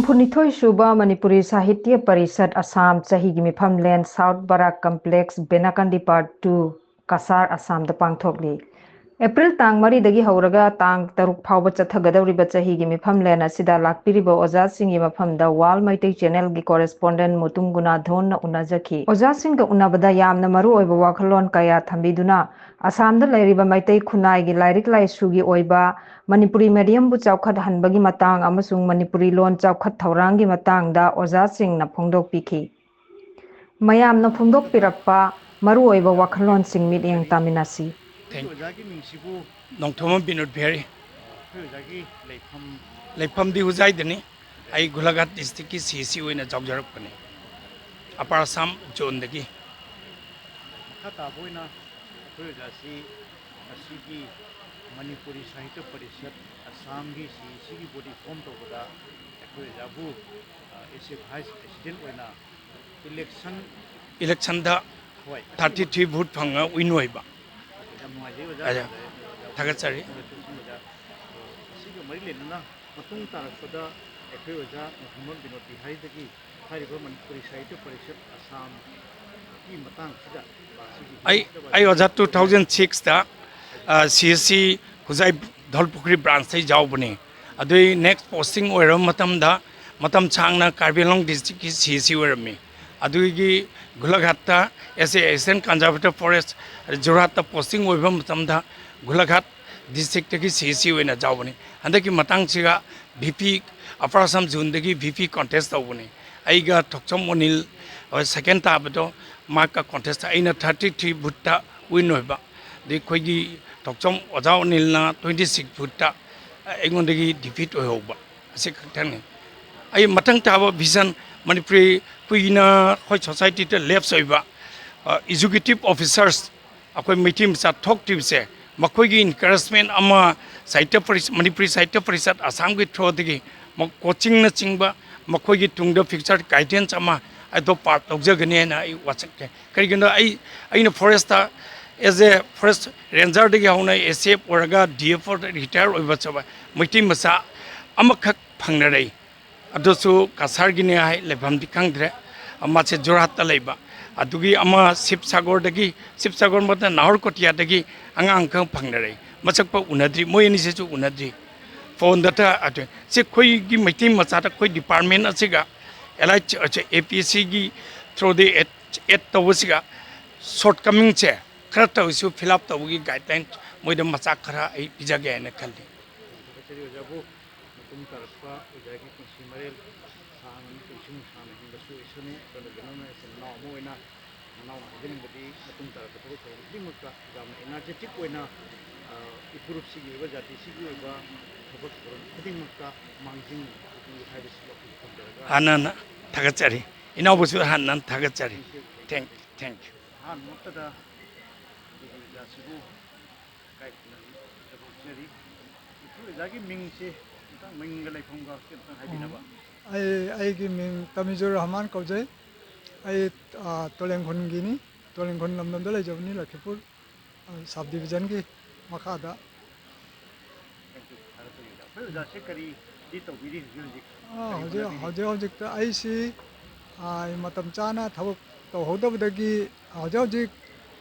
ꯍꯨꯝꯐꯨꯅꯤꯊꯣꯏ ꯁꯨꯕ ꯃꯅꯤꯄꯨꯔꯤ ꯁꯥꯍꯤꯇ꯭ꯌ ꯄꯔꯤꯁꯠ ꯑꯁꯥꯝ ꯆꯍꯤꯒꯤ ꯃꯤꯐꯝꯂꯦꯟ ꯁꯥꯎꯠ ꯕꯔꯥꯛ complex ꯕꯦꯅꯥꯀꯟꯗꯤ part 2 Cachar ꯑꯁꯥꯝꯗ ꯄꯥꯡꯊꯣꯛꯂꯤ꯫ April ꯇꯥꯡ 4ꯗꯒꯤ ꯍꯧꯔꯒ ꯇꯥꯡ 6 ꯐꯥꯎꯕ ꯆꯠꯊꯒꯗꯧꯔꯤꯕ ꯆꯍꯤꯒꯤ ꯃꯤꯐꯝꯂꯦꯟ ꯑꯁꯤꯗ ꯂꯥꯛꯄꯤꯔꯤꯕ ꯑꯣꯖꯥꯁꯤꯡꯒꯤ ꯃꯐꯝꯗ ꯋꯥꯜ ꯃꯩꯇꯩ ꯆꯦꯅꯦꯜꯒꯤ ꯀꯣꯔꯦꯁꯄꯣꯟꯗꯦꯟꯠ ꯃꯨꯇꯨꯝ ꯒꯨꯅꯥꯙꯣꯟꯅ ꯎꯅꯖꯈꯤ꯫ ꯑꯣꯖꯥꯁꯤꯡꯒ ꯎꯅꯕꯗ ꯌꯥꯝꯅ ꯃꯔꯨꯑꯣꯏꯕ ꯋꯥꯈꯜꯂꯣꯟ ꯀꯌꯥ ꯊꯝꯕꯤꯗꯨꯅ ꯑꯁꯥꯝꯗ ꯂꯩꯔꯤꯕ ꯃꯩꯇꯩ ꯈꯨꯟꯅꯥꯏꯒꯤ ꯂꯥꯏꯔꯤꯛ ꯂꯥꯏꯁꯨꯒꯤ ꯑꯣꯏꯕ ꯃꯅꯤꯄꯨꯔꯤ ꯃꯦꯗꯤꯌꯝꯕꯨ ꯆꯥꯎꯈꯠꯍꯟꯕꯒꯤ ꯃꯇꯥꯡ ꯑꯃꯁꯨꯡ ꯃꯅꯤꯄꯨꯔꯤ ꯂꯣꯟ ꯆꯥꯎꯈꯠ ꯊꯧꯔꯥꯡꯒꯤ ꯃꯇꯥꯡꯗ ꯑꯣꯖꯥꯁꯤꯡꯅ ꯐꯣꯡꯗꯣꯛꯄꯤꯈꯤ꯫ ꯃꯌꯥꯝꯅ ꯐꯣꯡꯗꯣꯛꯄꯤꯔꯛꯄ ꯃꯔꯨꯑꯣꯏꯕ ꯋꯥꯈꯜꯂꯣꯟꯁꯤꯡ ꯃꯤꯠꯌꯦꯡ ꯇꯥꯃꯤꯟꯅꯁꯤ꯫ ꯑꯣꯖꯥꯒꯤ ꯃꯤꯡꯁꯤꯕꯨ ꯅꯣꯡꯊꯣꯝꯕꯝ ꯕꯤꯅꯣꯗ ꯕꯤꯍꯥꯔꯤ ꯑꯣꯖꯥꯒꯤ ꯂꯩꯐꯝꯗꯤ ꯍꯨꯖꯥꯏꯗꯅꯤ꯫ ꯑꯩ ꯒꯣꯂꯥꯘꯥꯠ ꯗꯤꯁꯇ꯭ꯔꯤꯛꯀꯤ ꯁꯤ ꯑꯣꯏꯅ ꯆꯥꯎꯖꯔꯛꯄꯅꯤ꯫ ꯑꯄꯔ ꯑꯁꯥꯝ ꯖꯣꯟꯗꯒꯤ ꯃꯈꯥ ꯇꯥꯕ ꯑꯣꯏꯅ ꯑꯩꯈꯣꯏ ꯑꯣꯖꯥꯁꯤ ꯉꯁꯤꯒꯤ ꯃꯅꯤꯄꯨꯔꯤ ꯁꯥꯍꯤꯇ꯭ꯌ ꯄꯔꯤꯁꯠ ꯑꯁꯥꯝꯒꯤ ꯁꯤꯒꯤ ꯕꯣꯗꯤ ꯐꯣꯔꯝ ꯇꯧꯕꯗ ꯑꯩꯈꯣꯏ ꯑꯣꯖꯥꯕꯨ ꯑꯦꯁ ꯑꯦ ꯚꯥꯏꯁ ꯄ꯭ꯔꯦꯁꯤꯗꯦꯟꯠ ꯑꯣꯏꯅ ꯏꯂꯦꯛꯁꯟꯗ 33 ꯚꯣꯠ ꯐꯪꯉ ꯋꯤꯟ ꯑꯣꯏꯕ ꯌꯥꯝ ꯅꯨꯡꯉꯥꯏꯖꯩ ꯑꯣꯖꯥ ꯊꯥꯒꯠꯆꯔꯤ꯫ ꯑꯁꯤꯒ ꯃꯔꯤ ꯂꯩꯅꯅ ꯃꯇꯨꯡ ꯇꯥꯔꯛꯄꯗ ꯑꯩꯈꯣꯏ ꯑꯣꯖꯥ ꯅꯣꯡꯊꯣꯝꯕꯝ ꯕꯤꯅꯣꯗ ꯕꯤꯍꯥꯔꯤꯗꯒꯤ ꯍꯥꯏꯔꯤꯕ ꯃꯅꯤꯄꯨꯔꯤ ꯁꯥꯍꯤꯇ꯭ꯌ ꯄꯔꯤꯁꯠ ꯑꯁꯥꯝꯒꯤ ꯃꯇꯥꯡꯁꯤꯗ ꯑꯩ ꯑꯣꯖꯥ 2006ꯗ CSC ꯍꯨꯖꯥꯏ ꯙꯣꯜꯄꯨꯈ꯭ꯔꯤ ꯕ꯭ꯔꯥꯟꯁꯇꯩ ꯌꯥꯎꯕꯅꯤ꯫ ꯑꯗꯨꯏ ꯅꯦꯛꯁ ꯄꯣꯁꯇꯤꯡ ꯑꯣꯏꯔꯕ ꯃꯇꯝꯗ ꯃꯇꯝ ꯁꯥꯡꯅ ꯀꯥꯔꯕꯤ ꯑꯪꯂꯣꯡ ꯗꯤꯁꯇ꯭ꯔꯤꯛꯀꯤ CSC ꯑꯣꯏꯔꯝꯃꯤ꯫ ꯑꯗꯨꯒꯤ ꯒꯣꯂꯥꯘꯥꯠꯇ ꯑꯦꯁ ꯑꯦ ꯑꯦꯁꯤꯁꯇꯦꯟꯠ ꯀꯟꯖꯥꯔꯕꯦꯇꯤꯚ ꯐꯣꯔꯦꯁꯠ ꯖꯣꯔꯍꯥꯠꯇ ꯄꯣꯁꯇꯤꯡ ꯑꯣꯏꯕ ꯃꯇꯝꯗ ꯒꯣꯂꯥꯘꯥꯠ ꯗꯤꯁꯇ꯭ꯔꯤꯛꯇꯒꯤ CSC ꯑꯣꯏꯅ ꯌꯥꯎꯕꯅꯤ꯫ ꯍꯟꯗꯛꯀꯤ ꯃꯇꯥꯡꯁꯤꯒ VP ꯑꯄꯔ ꯑꯁꯥꯝ ꯖꯣꯟꯗꯒꯤ VP ꯀꯣꯟꯇꯦꯁꯠ ꯇꯧꯕꯅꯤ꯫ ꯑꯩꯒ ꯊꯣꯛꯆꯝ ꯑꯣꯅꯤꯜ ꯁꯦꯀꯦꯟ ꯇꯥꯕꯗꯣ ꯃꯥꯒ ꯀꯣꯟꯇꯦꯁꯠ ꯑꯩꯅ 33 ꯚꯣꯠꯇ ꯋꯤꯟ ꯑꯣꯏꯕ꯫ ꯑꯗꯩ ꯑꯩꯈꯣꯏꯒꯤ ꯊꯣꯛꯆꯝ ꯑꯣꯖꯥ ꯑꯣꯅꯤꯜꯅ 26 ꯚꯣꯠꯇ ꯑꯩꯉꯣꯟꯗꯒꯤ ꯗꯤꯐꯤꯠ ꯑꯣꯏꯍꯧꯕ ꯑꯁꯤ ꯈꯛꯇꯪꯅꯤ꯫ ꯑꯩ ꯃꯊꯪ ꯇꯥꯕ ꯚꯤꯖꯟ ꯃꯅꯤꯄꯨꯔꯤ ꯀꯨꯏꯅ ꯑꯩꯈꯣꯏ ꯁꯣꯁꯥꯏꯇꯤꯗ ꯂꯦꯞꯁ ꯑꯣꯏꯕ ꯑꯦꯖꯨꯀꯦꯇꯤꯚ ꯑꯣꯐꯤꯁꯥꯔꯁ ꯑꯩꯈꯣꯏ ꯃꯩꯇꯩ ꯃꯆꯥ ꯊꯣꯛꯇ꯭ꯔꯤꯕꯁꯦ ꯃꯈꯣꯏꯒꯤ ꯏꯟꯀꯔꯦꯖꯃꯦꯟꯠ ꯑꯃ ꯃꯅꯤꯄꯨꯔꯤ ꯁꯥꯍꯤꯇ꯭ꯌ ꯄꯔꯤꯁꯠ ꯑꯁꯥꯝꯒꯤ ꯊ꯭ꯔꯨꯗꯒꯤ ꯀꯣꯆꯤꯡꯅꯆꯤꯡꯕ ꯃꯈꯣꯏꯒꯤ ꯇꯨꯡꯗ ꯐ꯭ꯌꯨꯆꯔ ꯒꯥꯏꯗꯦꯟꯁ ꯑꯃ ꯑꯗꯣ ꯄꯥꯔꯠ ꯇꯧꯖꯒꯅꯤ ꯍꯥꯏꯅ ꯑꯩ ꯋꯥꯁꯛꯀꯦ꯫ ꯀꯔꯤꯒꯤꯅꯣ ꯑꯩꯅ ꯐꯣꯔꯦꯁꯇ ꯑꯦꯖ ꯑꯦ ꯐꯣꯔꯦꯁꯠ ꯔꯦꯟꯖꯔꯗꯒꯤ ꯍꯧꯅ SF ꯑꯣꯏꯔꯒ DF ꯔꯤꯇꯥꯌꯔ ꯑꯣꯏꯕ ꯃꯩꯇꯩ ꯃꯆꯥ ꯑꯃꯈꯛ ꯐꯪꯅꯔꯛꯏ꯫ ꯑꯗꯨꯁꯨ ꯀꯁꯥꯔꯒꯤꯅꯤ ꯍꯥꯏ ꯂꯩꯐꯝꯗꯤ ꯈꯪꯗ꯭ꯔꯦ꯫ ꯃꯥꯁꯦ ꯖꯣꯔꯍꯥꯠꯇ ꯂꯩꯕ꯫ ꯑꯗꯨꯒꯤ ꯑꯃ ꯁꯤꯕꯁꯥꯒꯔ ꯃꯊꯪ ꯅꯥꯍꯔꯀꯣꯇꯤꯌꯥꯗꯒꯤ ꯑꯉꯥꯡ ꯈꯛ ꯐꯪꯅꯔꯛꯏ꯫ ꯃꯁꯛꯄ ꯎꯅꯗ꯭ꯔꯤ ꯃꯣꯏ ꯑꯅꯤꯁꯤꯁꯨ ꯎꯅꯗ꯭ꯔꯤ꯫ ꯐꯣꯟꯗꯇ ꯁꯤ ꯑꯩꯈꯣꯏꯒꯤ ꯃꯩꯇꯩ ꯃꯆꯥꯗ ꯑꯩꯈꯣꯏ ꯗꯤꯄꯥꯔꯠꯃꯦꯟꯠ ꯑꯁꯤꯒ APSCꯒꯤ ꯊ꯭ꯔꯨꯗ ꯑꯦꯗ ꯇꯧꯕꯁꯤꯒ ꯁꯣꯔꯠ ꯀꯃꯤꯡꯁꯦ ꯈꯔ ꯇꯧꯔꯁꯨ ꯐꯤꯜ ꯑꯞ ꯇꯧꯕꯒꯤ ꯒꯥꯏꯗꯂꯥꯏꯟ ꯃꯣꯏꯗ ꯃꯆꯥꯛ ꯈꯔ ꯑꯩ ꯄꯤꯖꯒꯦ ꯍꯥꯏꯅ ꯈꯜꯂꯤ꯫ ꯊꯥꯒꯠꯆꯔꯤ ꯑꯣꯖꯥꯕꯨ ꯃꯇꯨꯡ ꯇꯥꯔꯛꯄ ꯑꯣꯖꯥꯒꯤ ꯄꯨꯟꯁꯤ ꯃꯔꯦꯜ ꯁꯥꯡꯅ ꯄꯨꯟꯁꯤ ꯅꯨꯡꯁꯥꯡꯅ ꯍꯤꯡꯕꯁꯨ ꯑꯣꯏꯁꯅꯨ꯫ ꯑꯗꯨꯅ ꯏꯆꯤꯟ ꯏꯅꯥꯎ ꯑꯃ ꯑꯣꯏꯅ ꯅꯅꯥꯎꯅ ꯍꯥꯏꯖꯅꯤꯡꯕꯗꯤ ꯃꯇꯨꯡ ꯇꯥꯔꯛꯄ ꯊꯕꯛ ꯊꯧꯔꯝ ꯈꯨꯗꯤꯡꯃꯛꯇ ꯌꯥꯝꯅ ꯏꯅꯔꯖꯦꯇꯤꯛ ꯑꯣꯏꯅ ꯏꯐꯨꯔꯨꯞꯁꯤꯒꯤ ꯑꯣꯏꯕ ꯖꯥꯇꯤꯁꯤꯒꯤ ꯑꯣꯏꯕ ꯊꯕꯛ ꯊꯧꯔꯝ ꯈꯨꯗꯤꯡꯃꯛꯇ ꯃꯥꯡꯖꯤꯟ ꯊꯥꯡꯒꯠꯄꯤꯌꯨ ꯍꯥꯏꯕꯁꯤ ꯋꯥꯐꯝ ꯊꯝꯖꯔꯒ ꯍꯥꯟꯅ ꯊꯥꯒꯠꯆꯔꯤ꯫ ꯏꯅꯥꯎꯕꯨꯁꯨ ꯍꯥꯟꯅ ꯊꯥꯒꯠꯆꯔꯤ꯫ Thank you. ꯑꯍꯥꯟꯕꯃꯛꯇꯗ ꯑꯩꯈꯣꯏꯒꯤ ꯑꯣꯖꯥꯁꯤꯕꯨ ꯏꯀꯥꯏ ꯈꯨꯝꯅꯖꯔꯤ꯫ ꯑꯣꯖꯥꯒꯤ ꯃꯤꯡꯁꯤ ꯃꯤꯡꯒ ꯂꯩꯐꯝꯒ ꯑꯝꯇꯪ ꯍꯥꯏꯕꯤꯅꯕ꯫ ꯑꯩꯒꯤ ꯃꯤꯡ ꯇꯃꯤꯖꯨꯔ ꯔꯍꯃꯥꯟ ꯀꯧꯖꯩ꯫ ꯑꯩ ꯇꯣꯂꯦꯡꯈꯨꯟꯒꯤꯅꯤ꯫ ꯇꯣꯂꯦꯡꯈꯨꯟ ꯂꯝꯗꯝꯗ ꯂꯩꯖꯕꯅꯤ ꯂꯈꯤꯄꯨꯔ ꯁꯕ ꯗꯤꯕꯤꯖꯟꯒꯤ ꯃꯈꯥꯗ꯫ ꯑꯩꯈꯣꯏ ꯑꯣꯖꯥꯁꯤ ꯀꯔꯤꯗꯤ ꯇꯧꯕꯤꯔꯤ ꯍꯧꯖꯤꯛ ꯍꯧꯖꯤꯛꯇ ꯑꯩꯁꯤ ꯃꯇꯝ ꯆꯥꯅ ꯊꯕꯛ ꯇꯧꯍꯧꯗꯕꯗꯒꯤ ꯍꯧꯖꯤꯛ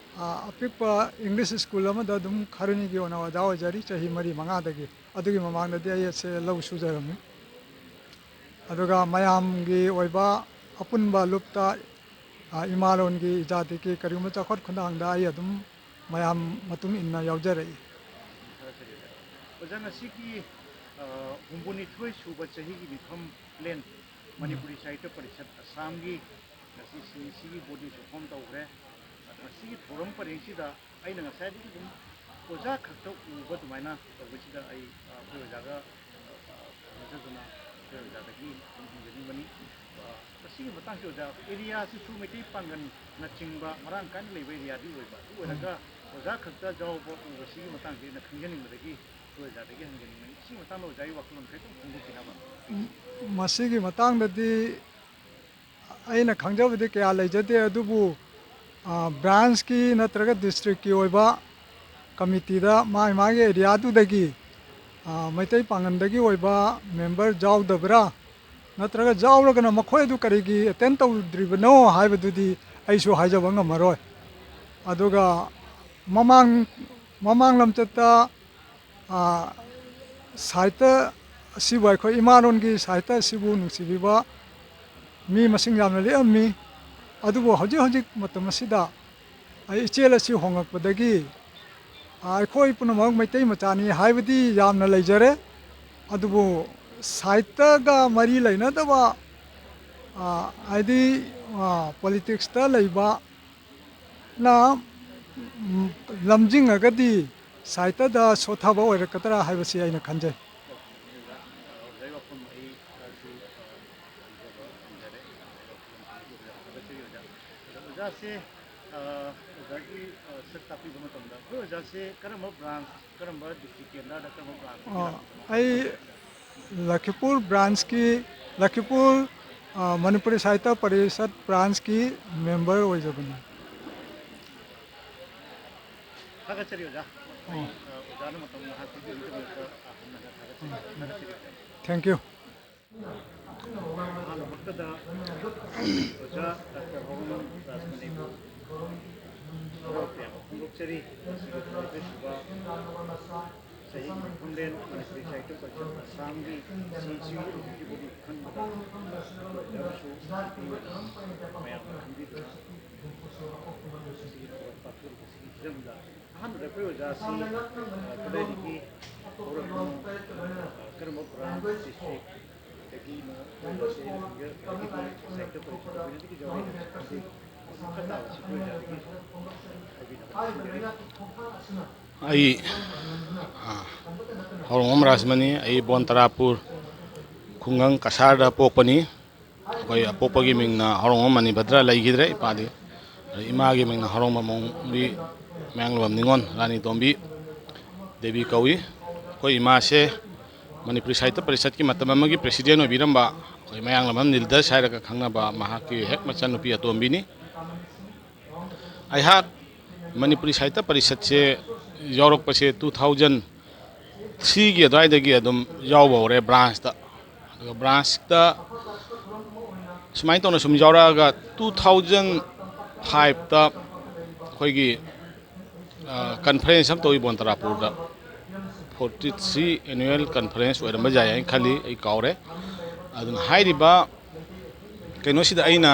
ꯑꯄꯤꯛꯄ ꯏꯪꯂꯤꯁ ꯁ꯭ꯀꯨꯜ ꯑꯃꯗ ꯑꯗꯨꯝ ꯈꯔꯨꯅꯤꯒꯤ ꯑꯣꯏꯅ ꯑꯣꯖꯥ ꯑꯣꯏꯖꯔꯤ ꯆꯍꯤ 4-5ꯗꯒꯤ꯫ ꯑꯗꯨꯒꯤ ꯃꯃꯥꯡꯗꯗꯤ ꯑꯩ ꯑꯁꯦ ꯂꯧ ꯁꯨꯖꯔꯝꯃꯤ꯫ ꯑꯗꯨꯒ ꯃꯌꯥꯝꯒꯤ ꯑꯣꯏꯕ ꯑꯄꯨꯟꯕ ꯂꯨꯞꯇ ꯏꯃꯥꯂꯣꯟꯒꯤ ꯏꯖꯥꯇꯤꯒꯤ ꯀꯔꯤꯒꯨꯝꯕ ꯆꯥꯎꯈꯠ ꯈꯨꯟꯊꯥꯡꯗ ꯑꯩ ꯑꯗꯨꯝ ꯃꯌꯥꯝ ꯃꯇꯨꯡ ꯏꯟꯅ ꯌꯥꯎꯖꯔꯛꯏ꯫ ꯑꯣꯖꯥ ꯉꯁꯤꯒꯤ 62 ꯁꯨꯕ ꯆꯍꯤꯒꯤ ꯃꯤꯐꯝꯂꯦꯟ ꯃꯅꯤꯄꯨꯔꯤ ꯁꯥꯍꯤꯇ꯭ꯌ ꯄꯔꯤꯁꯠ ꯑꯁꯥꯝꯒꯤ ꯉꯁꯤ CSCꯒꯤ ꯕꯣꯗꯤꯁꯨ ꯐꯣꯔꯝ ꯇꯧꯈ꯭ꯔꯦ꯫ ꯃꯁꯤꯒꯤ ꯊꯧꯔꯝ ꯄꯔꯦꯡꯁꯤꯗ ꯑꯩꯅ ꯉꯁꯥꯏꯗꯒꯤ ꯑꯗꯨꯝ ꯑꯣꯖꯥ ꯈꯛꯇ ꯎꯕ ꯑꯗꯨꯃꯥꯏꯅ ꯇꯧꯕꯁꯤꯗ ꯑꯩꯈꯣꯏ ꯑꯣꯖꯥꯒ ꯈꯪꯅꯖꯗꯨꯅ ꯑꯩꯈꯣꯏ ꯑꯣꯖꯥꯗꯒꯤ ꯍꯪꯖꯅꯤꯡꯕꯅꯤ꯫ ꯃꯁꯤꯒꯤ ꯃꯇꯥꯡꯁꯤ ꯑꯣꯖꯥ ꯑꯦꯔꯤꯌꯥꯁꯤꯁꯨ ꯃꯩꯇꯩ ꯄꯥꯡꯒꯜꯅꯆꯤꯡꯕ ꯃꯔꯥꯡ ꯀꯥꯏꯅ ꯂꯩꯕ ꯑꯦꯔꯤꯌꯥꯗꯤ ꯑꯣꯏꯕ꯫ ꯑꯗꯨ ꯑꯣꯏꯔꯒ ꯑꯣꯖꯥ ꯈꯛꯇ ꯌꯥꯎꯕ ꯎꯕꯁꯤꯒꯤ ꯃꯇꯥꯡꯁꯤ ꯑꯩꯅ ꯈꯪꯖꯅꯤꯡꯕꯗꯒꯤ ꯑꯩꯈꯣꯏ ꯑꯣꯖꯥꯗꯒꯤ ꯍꯪꯖꯅꯤꯡꯕꯅꯤ꯫ ꯁꯤꯒꯤ ꯃꯇꯥꯡꯗ ꯑꯣꯖꯥꯒꯤ ꯋꯥꯈꯜꯂꯣꯟ ꯈꯤꯇꯪ ꯐꯣꯡꯗꯣꯛꯄꯤꯅꯕ꯫ ꯃꯁꯤꯒꯤ ꯃꯇꯥꯡꯗꯗꯤ ꯑꯩꯅ ꯈꯪꯖꯕꯗꯤ ꯀꯌꯥ ꯂꯩꯖꯗꯦ ꯑꯗꯨꯕꯨ ꯕ꯭ꯔꯥꯟꯁꯀꯤ ꯅꯠꯇ꯭ꯔꯒ ꯗꯤꯁꯇ꯭ꯔꯤꯛꯀꯤ ꯑꯣꯏꯕ ꯀꯃꯤꯇꯤꯗ ꯃꯥꯒꯤ ꯑꯦꯔꯤꯌꯥꯗꯨꯗꯒꯤ ꯃꯩꯇꯩ ꯄꯥꯡꯒꯜꯗꯒꯤ ꯑꯣꯏꯕ ꯃꯦꯝꯕꯔ ꯌꯥꯎꯗꯕ꯭ꯔꯥ ꯅꯠꯇ꯭ꯔꯒ ꯌꯥꯎꯔꯒꯅ ꯃꯈꯣꯏ ꯑꯗꯨ ꯀꯔꯤꯒꯤ ꯑꯦꯇꯦꯟ ꯇꯧꯗ꯭ꯔꯤꯕꯅꯣ ꯍꯥꯏꯕꯗꯨꯗꯤ ꯑꯩꯁꯨ ꯍꯥꯏꯖꯕ ꯉꯝꯃꯔꯣꯏ ꯑꯗꯨꯒ ꯃꯃꯥꯡ ꯂꯝꯆꯠꯇ ꯁꯥꯍꯤꯇ꯭ꯌ ꯑꯁꯤꯕꯨ ꯑꯩꯈꯣꯏ ꯏꯃꯥꯂꯣꯟꯒꯤ ꯁꯥꯍꯤꯇ꯭ꯌ ꯑꯁꯤꯕꯨ ꯅꯨꯡꯁꯤꯕꯤꯕ ꯃꯤ ꯃꯁꯤꯡ ꯌꯥꯝꯅ ꯂꯦꯛꯑꯝꯃꯤ ꯑꯗꯨꯕꯨ ꯍꯧꯖꯤꯛ ꯃꯇꯝ ꯑꯁꯤꯗ ꯑꯩ ꯏꯆꯦꯜ ꯑꯁꯤ ꯍꯣꯡꯂꯛꯄꯗꯒꯤ ꯑꯩꯈꯣꯏ ꯄꯨꯝꯅꯃꯛ ꯃꯩꯇꯩ ꯃꯆꯥꯅꯤ ꯍꯥꯏꯕꯗꯤ ꯌꯥꯝꯅ ꯂꯩꯖꯔꯦ ꯑꯗꯨꯕꯨ ꯁꯥꯍꯤꯇ꯭ꯌꯒ ꯃꯔꯤ ꯂꯩꯅꯗꯕ ꯍꯥꯏꯗꯤ ꯄꯣꯂꯤꯇꯤꯛꯁꯇ ꯂꯩꯕꯅ ꯂꯝꯖꯤꯡꯉꯒꯗꯤ ꯁꯥꯍꯤꯇ꯭ꯌꯗ ꯁꯣꯊꯕ ꯑꯣꯏꯔꯛꯀꯗ꯭ꯔꯥ ꯍꯥꯏꯕꯁꯤ ꯑꯩꯅ ꯈꯟꯖꯩ ꯑꯣꯖꯥꯒꯤ ꯋꯥꯐꯝ ꯑꯩꯁꯨ ꯈꯪꯖꯕ ꯐꯪꯖꯔꯦ ꯑꯣꯖꯥꯁꯦ ꯑꯣꯖꯥꯒꯤ ꯁꯛ ꯇꯥꯛꯄꯤꯕ ꯃꯇꯝꯗ ꯑꯩꯈꯣꯏ ꯑꯣꯖꯥꯁꯦ ꯀꯔꯝꯕ ꯕ꯭ꯔꯥꯟꯁ ꯀꯔꯝꯕ ꯗꯤꯁꯇ꯭ꯔꯤꯛ ꯀꯦꯟꯗ꯭ꯔꯗ ꯀꯔꯝꯕ ꯕ꯭ꯔꯥꯟꯁꯇꯒꯤ ꯂꯥꯛꯄꯅꯣ ꯑꯩ ꯂꯈꯤꯄꯨꯔ ꯕ꯭ꯔꯥꯟꯁꯀꯤ ꯂꯈꯤꯄꯨꯔ ꯃꯅꯤꯄꯨꯔꯤ ꯁꯥꯍꯤꯇ꯭ꯌ ꯄꯔꯤꯁꯠ ꯕ꯭ꯔꯥꯟꯁꯀꯤ ꯃꯦꯝꯕꯔ ꯑꯣꯏꯖꯕꯅꯤ ꯊꯥꯒꯠꯆꯔꯤ ꯑꯣꯖꯥ ꯑꯣꯖꯥꯅ ꯃꯇꯝ ꯉꯥꯏꯍꯥꯛ ꯄꯤꯕꯤꯕꯒꯤꯗꯃꯛꯇ ꯍꯟꯅ ꯊꯥꯒꯠꯆꯔꯤ ꯊꯦꯡꯛ ꯌꯨ ꯑꯍꯥꯟꯕꯃꯛꯇꯗ ꯑꯣꯖꯥ ꯗꯥꯛꯇꯔ ꯍꯣꯔꯣꯃꯟ ꯔꯥꯖꯃꯅꯤꯕꯨ ꯍꯔꯥꯎ ꯇꯌꯥꯝꯕ ꯐꯣꯡꯗꯣꯛꯆꯔꯤ ꯉꯁꯤꯒꯤ 22ꯁꯨꯕ ꯆꯍꯤꯒꯤ ꯃꯤꯐꯝꯂꯦꯟ ꯃꯅꯤꯄꯨꯔꯤ ꯁꯥꯍꯤꯇ꯭ꯌ ꯄꯔꯤꯁꯠ ꯑꯁꯥꯝꯒꯤ CSU ꯑꯦꯛꯖꯤꯀ꯭ꯌꯨꯇꯤꯕ ꯕꯣꯗꯤ ꯈꯟꯕꯗ ꯑꯣꯖꯥꯕꯨꯁꯨ ꯅꯨꯄꯤ ꯑꯣꯏꯅ ꯃꯌꯥꯝꯅ ꯈꯟꯕꯤꯗꯨꯅ ꯁꯤꯒꯤ ꯊꯧꯔꯝ ꯄꯥꯡꯊꯣꯛꯂꯤꯕꯁꯤꯒꯤ ꯍꯤꯔꯝꯗ ꯑꯍꯥꯟꯕꯗ ꯑꯩꯈꯣꯏ ꯑꯣꯖꯥꯁꯤ ꯀꯗꯥꯏꯗꯒꯤ ꯍꯧꯔꯛꯄꯅꯣ ꯀꯔꯝꯕ ꯕ꯭ꯔꯥꯟꯁ ꯗꯤꯁꯇ꯭ꯔꯤꯛꯇꯒꯤꯅꯣ ꯑꯩꯈꯣꯏ ꯑꯣꯖꯥꯁꯤ ꯑꯩꯅ ꯈꯪꯖꯕꯗꯒꯤꯗꯤ ꯁꯥꯍꯤꯇ꯭ꯌ ꯄꯔꯤꯁꯠꯇ ꯀꯨꯏꯅꯗꯒꯤ ꯌꯥꯎꯔꯛꯏ ꯍꯥꯏꯕꯁꯤ ꯈꯪꯖꯩ ꯃꯁꯤ ꯃꯈꯥ ꯇꯥꯕꯁꯤ ꯑꯩꯈꯣꯏ ꯑꯣꯖꯥꯗꯒꯤ ꯍꯥꯏꯕꯤꯅꯕ ꯊꯝꯖꯔꯤ ꯑꯩ ꯍꯧꯔꯣꯡꯝ ꯔꯥꯖꯃꯅꯤ ꯑꯩ ꯕꯣꯟꯇꯔꯥꯄꯨꯔ ꯈꯨꯡꯒꯪ ꯀꯁꯥꯔꯗ ꯄꯣꯛꯄꯅꯤ ꯑꯩꯈꯣꯏ ꯑꯄꯣꯛꯄꯒꯤ ꯃꯤꯡꯅ ꯍꯧꯔꯣꯡꯝ ꯃꯅꯤꯚꯗ꯭ꯔ ꯂꯩꯈꯤꯗ꯭ꯔꯦ ꯏꯄꯥꯗꯤ ꯏꯃꯥꯒꯤ ꯃꯤꯡꯅ ꯍꯧꯔꯣꯡꯕ ꯃꯣꯡꯕꯤ ꯃꯌꯥꯡꯂꯝꯕꯝ ꯅꯤꯉꯣꯟ ꯔꯥꯅꯤ ꯇꯣꯝꯕꯤ ꯗꯦꯕꯤ ꯀꯧꯏ ꯑꯩꯈꯣꯏ ꯏꯃꯥꯁꯦ ꯃꯅꯤꯄꯨꯔꯤ ꯁꯥꯍꯤꯇ꯭ꯌ ꯄꯔꯤꯁꯠꯀꯤ ꯃꯇꯝ ꯑꯃꯒꯤ ꯄ꯭ꯔꯦꯁꯤꯗꯦꯟ ꯑꯣꯏꯕꯤꯔꯝꯕ ꯑꯩꯈꯣꯏ ꯃꯌꯥꯡꯂꯝꯕꯝ ꯅꯤꯜꯗꯁ ꯍꯥꯏꯔꯒ ꯈꯪꯅꯕ ꯃꯍꯥꯛꯀꯤ ꯍꯦꯛ ꯃꯆꯟꯅꯨꯄꯤ ꯑꯇꯣꯝꯕꯤꯅꯤ ꯑꯩꯍꯥꯛ ꯃꯅꯤꯄꯨꯔꯤ ꯁꯥꯍꯤꯇ꯭ꯌ ꯄꯔꯤꯁꯠꯁꯦ ꯌꯥꯎꯔꯛꯄꯁꯦ 2003ꯒꯤ ꯑꯗꯨꯋꯥꯏꯗꯒꯤ ꯑꯗꯨꯝ ꯌꯥꯎꯕ ꯍꯧꯔꯦ ꯕ꯭ꯔꯥꯟꯁꯇ ꯑꯗꯨꯒ ꯕ꯭ꯔꯥꯟꯁꯇ ꯁꯨꯃꯥꯏꯅ ꯇꯧꯅ ꯁꯨꯝ ꯌꯥꯎꯔꯛꯑꯒ 2005ꯇ ꯑꯩꯈꯣꯏꯒꯤ ꯀꯟꯐꯔꯦꯟꯁ ꯑꯃ ꯇꯧꯏ ꯕꯣꯟꯇꯔꯥꯄꯨꯔꯗ 43 ꯑꯦꯅꯨꯋꯦꯜ ꯀꯟꯐꯔꯦꯟꯁ ꯑꯣꯏꯔꯝꯕ ꯌꯥꯏ ꯍꯥꯏꯅ ꯈꯜꯂꯤ ꯑꯩ ꯀꯥꯎꯔꯦ ꯑꯗꯨꯅ ꯍꯥꯏꯔꯤꯕ ꯀꯩꯅꯣꯁꯤꯗ ꯑꯩꯅ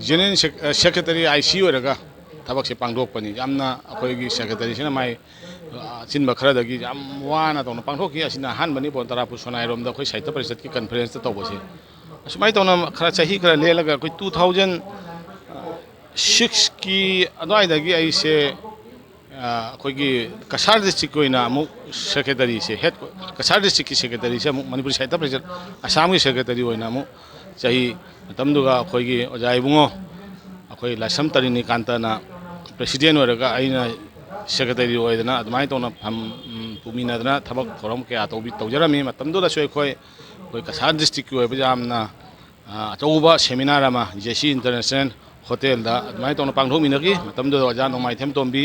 ꯖꯦꯅꯔꯦꯜ ꯁꯦꯀ꯭ꯔꯦꯇꯔꯤ IC ꯑꯣꯏꯔꯒ ꯊꯕꯛꯁꯦ ꯄꯥꯡꯊꯣꯛꯄꯅꯤ ꯌꯥꯝꯅ ꯑꯩꯈꯣꯏꯒꯤ ꯁꯦꯀ꯭ꯔꯦꯇꯔꯤꯁꯤꯅ ꯃꯥꯏ ꯑꯆꯤꯟꯕ ꯈꯔꯗꯒꯤ ꯌꯥꯝ ꯋꯥꯅ ꯇꯧꯅ ꯄꯥꯡꯊꯣꯛꯈꯤ ꯑꯁꯤꯅ ꯑꯍꯥꯟꯕꯅꯤ ꯕꯣꯟꯇꯔꯥꯄꯨꯔ ꯁꯣꯅꯥꯏꯔꯣꯝꯗ ꯑꯩꯈꯣꯏ ꯁꯥꯍꯤꯇ꯭ꯌ ꯄꯔꯤꯁꯠꯀꯤ ꯀꯟꯐꯔꯦꯟꯁꯇ ꯇꯧꯕꯁꯦ ꯑꯁꯨꯃꯥꯏꯅ ꯇꯧꯅ ꯆꯍꯤ ꯈꯔ ꯂꯦꯜꯂꯒ ꯑꯩꯈꯣꯏ 2006ꯀꯤ ꯑꯗꯨꯋꯥꯏꯗꯒꯤ ꯑꯩꯁꯦ ꯑꯩꯈꯣꯏꯒꯤ ꯀꯁꯥꯔ ꯗꯤꯁꯇ꯭ꯔꯤꯛꯀꯤ ꯑꯣꯏꯅ ꯑꯃꯨꯛ ꯁꯦꯀ꯭ꯔꯦꯇꯔꯤꯁꯦ ꯀꯁꯥꯔ ꯗꯤꯁꯇ꯭ꯔꯤꯛꯀꯤ ꯁꯦꯀ꯭ꯔꯦꯇꯔꯤꯁꯦ ꯑꯃꯨꯛ ꯃꯅꯤꯄꯨꯔꯤ ꯁꯥꯍꯤꯇ꯭ꯌ ꯄꯔꯤꯁꯠ ꯑꯁꯥꯝꯒꯤ ꯁꯦꯀ꯭ꯔꯦꯇꯔꯤ ꯑꯣꯏꯅ ꯑꯃꯨꯛ ꯆꯍꯤ ꯃꯇꯝꯗꯨꯒ ꯑꯩꯈꯣꯏꯒꯤ ꯑꯣꯖꯥ ꯏꯕꯨꯡꯉꯣ ꯑꯩꯈꯣꯏ ꯂꯥꯏꯁ꯭ꯔꯝ ꯇꯔꯤꯅꯤꯀꯥꯟꯇꯅ ꯄ꯭ꯔꯦꯁꯤꯗꯦꯟ ꯑꯣꯏꯔꯒ ꯑꯩꯅ ꯁꯦꯀ꯭ꯔꯦꯇꯔꯤ ꯑꯣꯏꯗꯅ ꯑꯗꯨꯃꯥꯏꯅ ꯇꯧꯅ ꯄꯨꯃꯤꯟꯅꯗꯅ ꯊꯕꯛ ꯊꯧꯔꯝ ꯀꯌꯥ ꯇꯧꯖꯔꯝꯃꯤ ꯃꯇꯝꯗꯨꯗꯁꯨ ꯑꯩꯈꯣꯏ ꯀꯁꯥꯔ ꯗꯤꯁꯇ꯭ꯔꯤꯛꯀꯤ ꯑꯣꯏꯕ ꯌꯥꯝꯅ ꯑꯆꯧꯕ ꯁꯦꯃꯤꯅꯥꯔ ꯑꯃ JC ꯏꯟꯇꯔꯅꯦꯁꯅꯦꯜ ꯍꯣꯇꯦꯜꯗ ꯑꯗꯨꯃꯥꯏꯅ ꯇꯧꯅ ꯄꯥꯡꯊꯣꯛꯃꯤꯟꯅꯈꯤ ꯃꯇꯝꯗꯨꯗ ꯑꯣꯖꯥ ꯅꯣꯡꯃꯥꯏꯊꯦꯝ ꯇꯣꯝꯕꯤ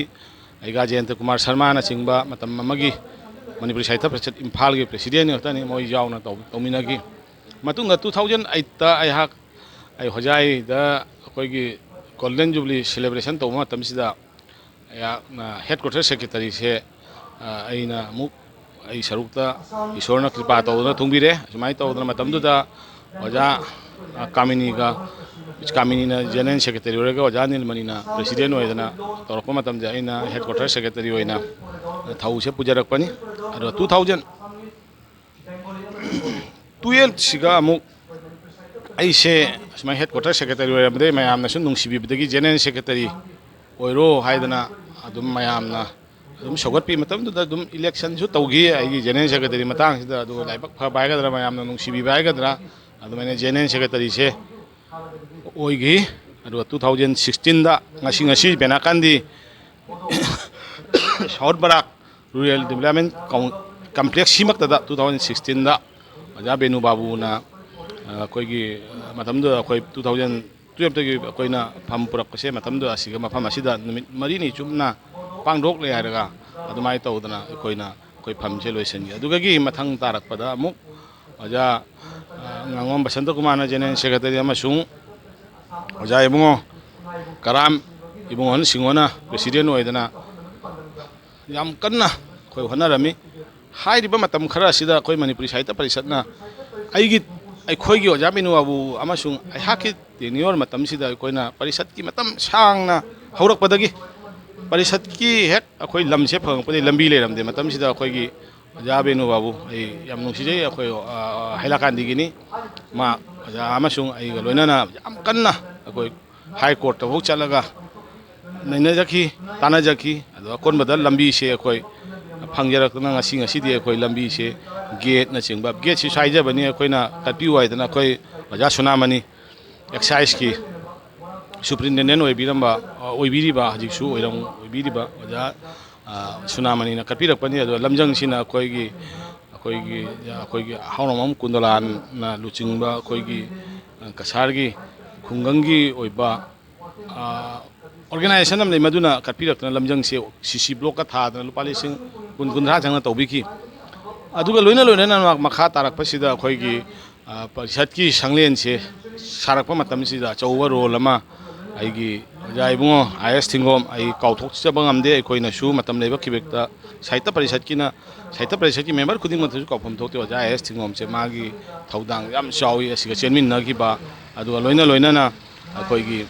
ꯑꯩꯒꯥꯖꯦꯟꯇ ꯀꯨꯃꯥꯔ ꯁꯔꯃꯥꯅꯆꯤꯡꯕ ꯃꯇꯝ ꯑꯃꯒꯤ ꯃꯅꯤꯄꯨꯔꯤ ꯁꯥꯍꯤꯇ꯭ꯌ ꯄꯔꯤꯁꯠ ꯏꯝꯐꯥꯜꯒꯤ ꯄ꯭ꯔꯦꯁꯤꯗꯦꯟ ꯉꯥꯛꯇꯅꯤ ꯃꯣꯏ ꯌꯥꯎꯅ ꯇꯧꯃꯤꯟꯅꯈꯤ ꯃꯇꯨꯡꯗ 2008ꯇ ꯑꯩꯍꯥꯛ ꯑꯩ ꯍꯣꯖꯥꯏꯗ ꯑꯩꯈꯣꯏꯒꯤ ꯒꯣꯜꯗꯟ ꯖꯨꯕ꯭ꯂꯤ ꯁꯦꯂꯦꯕ꯭ꯔꯦꯁꯟ ꯇꯧꯕ ꯃꯇꯝꯁꯤꯗ ꯑꯩꯍꯥꯛꯅ ꯍꯦꯗ ꯀ꯭ꯋꯥꯔꯇꯔ ꯁꯦꯀ꯭ꯔꯦꯇꯔꯤꯁꯦ ꯑꯩꯅ ꯑꯃꯨꯛ ꯑꯩ ꯁꯔꯨꯛꯇ ꯏꯁꯣꯔꯅ ꯀ꯭ꯔꯤꯄꯥ ꯇꯧꯗꯨꯅ ꯊꯨꯡꯕꯤꯔꯦ ꯑꯁꯨꯃꯥꯏꯅ ꯇꯧꯗꯅ ꯃꯇꯝꯗꯨꯗ ꯑꯣꯖꯥ ꯀꯥꯃꯤꯅꯤꯅ ꯖꯦꯅꯔꯦꯜ ꯁꯦꯀ꯭ꯔꯦꯇꯔꯤ ꯑꯣꯏꯔꯒ ꯑꯣꯖꯥ ꯅꯤꯜꯃꯅꯤꯅ ꯄ꯭ꯔꯦꯁꯤꯗꯦꯟ ꯑꯣꯏꯗꯅ ꯇꯧꯔꯛꯄ ꯃꯇꯝꯗ ꯑꯩꯅ ꯍꯦꯗ ꯀ꯭ꯋꯥꯔꯇꯔ ꯁꯦꯀ꯭ꯔꯦꯇꯔꯤ ꯑꯣꯏꯅ ꯊꯧꯁꯦ ꯄꯨꯖꯔꯛꯄꯅꯤ ꯑꯗꯨꯒ 2012ꯁꯤꯒ ꯑꯃꯨꯛ ꯑꯩꯁꯦ ꯑꯁꯨꯃꯥꯏꯅ ꯍꯦꯗ ꯀ꯭ꯋꯥꯔꯇꯔ ꯁꯦꯀ꯭ꯔꯦꯇꯔꯤ ꯑꯣꯏꯔꯝꯕꯗꯒꯤ ꯃꯌꯥꯝꯅꯁꯨ ꯅꯨꯡꯁꯤꯕꯤꯕꯗꯒꯤ ꯖꯦꯅꯔꯦꯜ ꯁꯦꯀ꯭ꯔꯦꯇꯔꯤ ꯑꯣꯏꯔꯣ ꯍꯥꯏꯗꯅ ꯑꯗꯨꯝ ꯃꯌꯥꯝꯅ ꯑꯗꯨꯝ ꯁꯧꯒꯠꯄꯤ ꯃꯇꯝꯗꯨꯗ ꯑꯗꯨꯝ ꯏꯂꯦꯛꯁꯟꯁꯨ ꯇꯧꯈꯤ ꯑꯩꯒꯤ ꯖꯦꯅꯔꯦꯜ ꯁꯦꯀ꯭ꯔꯦꯇꯔꯤ ꯃꯇꯥꯡꯁꯤꯗ ꯑꯗꯨꯒ ꯂꯥꯏꯕꯛ ꯐꯕ ꯍꯥꯏꯒꯗ꯭ꯔꯥ ꯃꯌꯥꯝꯅ ꯅꯨꯡꯁꯤꯕꯤꯕ ꯍꯥꯏꯒꯗ꯭ꯔꯥ ꯑꯗꯨꯃꯥꯏꯅ ꯖꯦꯅꯔꯦꯜ ꯁꯦꯀ꯭ꯔꯦꯇꯔꯤꯁꯦ ꯑꯣꯏꯈꯤ ꯑꯗꯨꯒ 2016ꯗ ꯉꯁꯤ ꯕꯦꯅꯥꯀꯥꯟꯗꯤ ꯁꯥꯎꯠ ꯕꯔꯥꯛ ꯔꯨꯔꯦꯜ ꯗꯤꯕꯦꯂꯞꯃꯦꯟ ꯀꯝꯄ꯭ꯂꯦꯛꯁꯁꯤꯃꯛꯇꯗ 2016ꯗ ꯑꯣꯖꯥ ꯕꯦꯅꯨ ꯕꯥꯕꯨꯅ ꯑꯩꯈꯣꯏꯒꯤ ꯃꯇꯝꯗꯨꯗ ꯑꯩꯈꯣꯏ 2012ꯇꯒꯤ ꯑꯩꯈꯣꯏꯅ ꯐꯝ ꯄꯨꯔꯛꯄꯁꯦ ꯃꯇꯝꯗꯨꯗ ꯑꯁꯤꯒ ꯃꯐꯝ ꯑꯁꯤꯗ ꯅꯨꯃꯤꯠ 4ꯅꯤ ꯆꯨꯞꯅ ꯄꯥꯡꯊꯣꯛꯂꯦ ꯍꯥꯏꯔꯒ ꯑꯗꯨꯃꯥꯏꯅ ꯇꯧꯗꯅ ꯑꯩꯈꯣꯏ ꯐꯝꯁꯦ ꯂꯣꯏꯁꯤꯟꯈꯤ ꯑꯗꯨꯗꯒꯤ ꯃꯊꯪ ꯇꯥꯔꯛꯄꯗ ꯑꯃꯨꯛ ꯑꯣꯖꯥ ngangom basanta kumana general secretary amasung oja ibungo karam ibungon singona president oidana yam kanna khoi honarami hairiba matam khara sida khoi manipuri sahitya parisatna aigi khoi gi oja minu abu amasung ai haki tenure matam sida koina parisat ki matam sangna haurak padagi parisat ki hek khoi lamse phang padi lambi le ramde matam sida khoi gi oja benu babu ai yam nungsi jai khoi hailakan digini ma oja amasung ai loinana yam kanna khoi high court ta hok chalaga naina jaki tana jaki ado kon badal lambi se khoi phangjarakna ngasi ngasi di khoi lambi se gate na chingba gate si saija bani khoi na kapi wai dana khoi oja sunamani exercise ki superintendent oibiramba oibiriba hajiksu oiram oibiriba oja sunamani na kapi rakpani ado lamjang sina khoi gi hauramam kundalan na luchingba khoi gi kasar gi khungangi oiba organization am le maduna katpirakna lamjang se cc block ka thadna lupa lising kun kundra changna tawbiki aduga loina loina makha tarak pasida khoi gi parisat ki sanglen se sarakpa matam sida chawwa role ama aigi jaibungo is thingom ai kauthok chabangam koina su matam leba kibekta sahitya parisat ki member khuding mathu kaupam thokte oja is thingom se magi thaudang yam chawi asiga chenmin na ki ba aduga loina na khoi gi